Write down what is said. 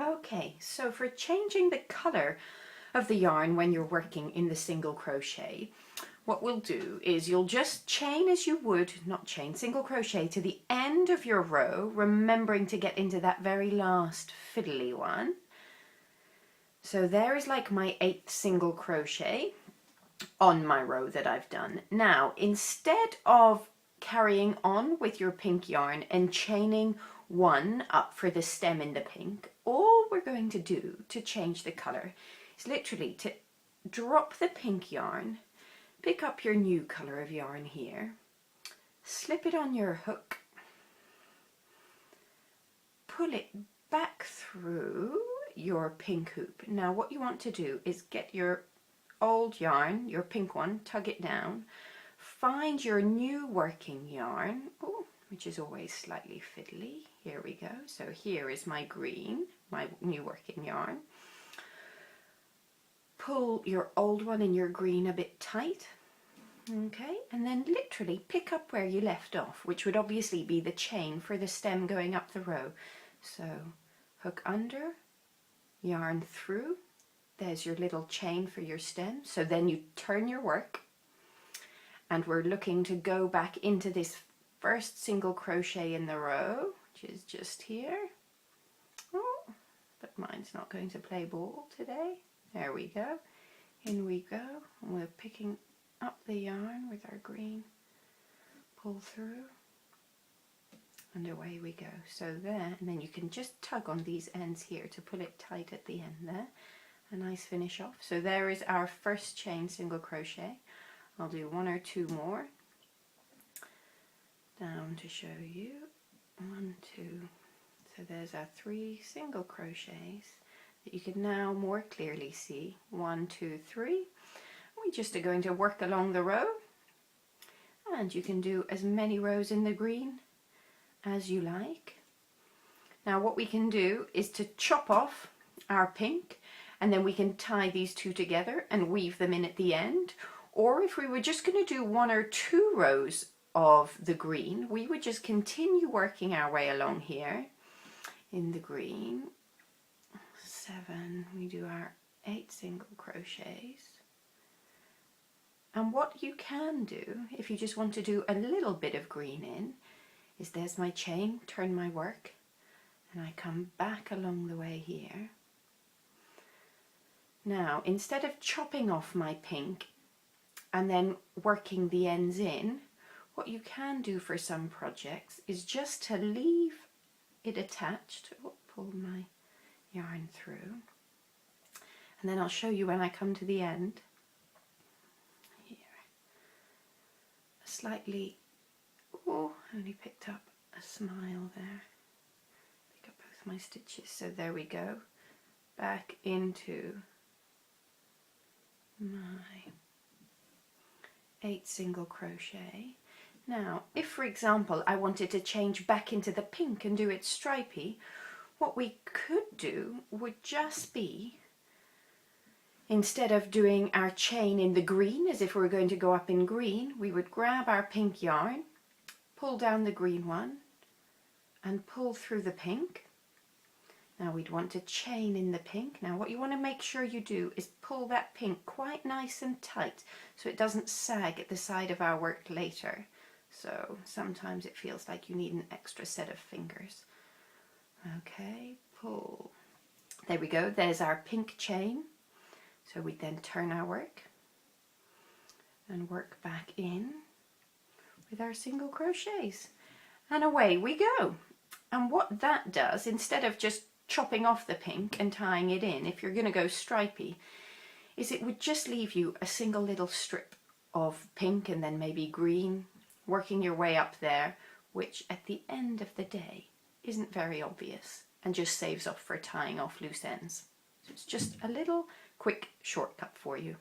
Okay, so for changing the color of the yarn when you're working in the single crochet, what we'll do is you'll just chain as you would, not chain, single crochet to the end of your row, remembering to get into that very last fiddly one. So there is like my 8th single crochet on my row that I've done. Now, instead of carrying on with your pink yarn and chaining one up for the stem in the pink, all we're going to do to change the color is literally to drop the pink yarn, pick up your new color of yarn here, slip it on your hook, pull it back through your pink hoop. Now what you want to do is get your old yarn, your pink one, tug it down, find your new working yarn, which is always slightly fiddly. Here we go. So here is my green, my new working yarn. Pull your old one and your green a bit tight. Okay, and then literally pick up where you left off, which would obviously be the chain for the stem going up the row. So hook under, yarn through, there's your little chain for your stem. So then you turn your work, and we're looking to go back into this first single crochet in the row, which is just here. Oh, but mine's not going to play ball today. There we go. In we go. And we're picking up the yarn with our green. Pull through. And away we go. So there, and then you can just tug on these ends here to pull it tight at the end there. A nice finish off. So there is our first chain single crochet. I'll do 1 or 2 more down to show you. 1, 2. So there's our 3 single crochets that you can now more clearly see. 1, 2, 3. We just are going to work along the row, and you can do as many rows in the green as you like. Now what we can do is to chop off our pink, and then we can tie these two together and weave them in at the end. Or if we were just going to do 1 or 2 rows of the green, we would just continue working our way along here in the green. 7, we do our 8 single crochets. And what you can do, if you just want to do a little bit of green in, is there's my chain, turn my work, and I come back along the way here. Now, instead of chopping off my pink and then working the ends in, what you can do for some projects is just to leave it attached. Pull my yarn through, and then I'll show you when I come to the end. Here, slightly, only picked up a smile there. Pick up both my stitches, so there we go. Back into my 8 single crochet. Now, if for example I wanted to change back into the pink and do it stripy, what we could do would just be, instead of doing our chain in the green as if we were going to go up in green, we would grab our pink yarn, pull down the green one, and pull through the pink. Now we'd want to chain in the pink. Now what you want to make sure you do is pull that pink quite nice and tight so it doesn't sag at the side of our work later. So sometimes it feels like you need an extra set of fingers. Okay, pull. There we go, there's our pink chain. So we then turn our work and work back in with our single crochets. And away we go. And what that does, instead of just chopping off the pink and tying it in, if you're going to go stripy, is it would just leave you a single little strip of pink and then maybe green, working your way up there, which at the end of the day isn't very obvious and just saves off for tying off loose ends. So it's just a little quick shortcut for you.